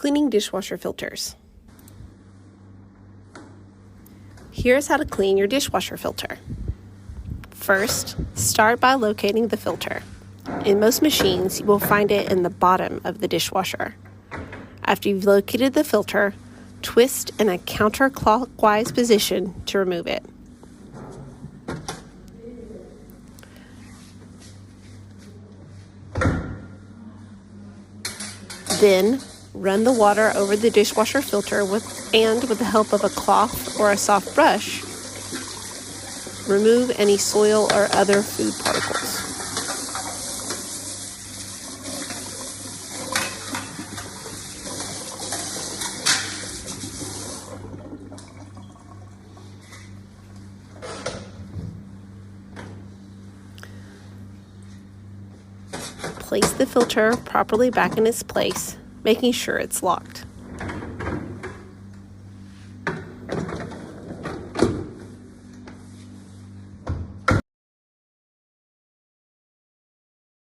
Cleaning dishwasher filters. Here's how to clean your dishwasher filter. First, start by locating the filter. In most machines, you will find it in the bottom of the dishwasher. After you've located the filter, twist in a counterclockwise position to remove it. Then, run the water over the dishwasher filter with the help of a cloth or a soft brush, remove any soil or other food particles. Place the filter properly back in its place, making sure it's locked.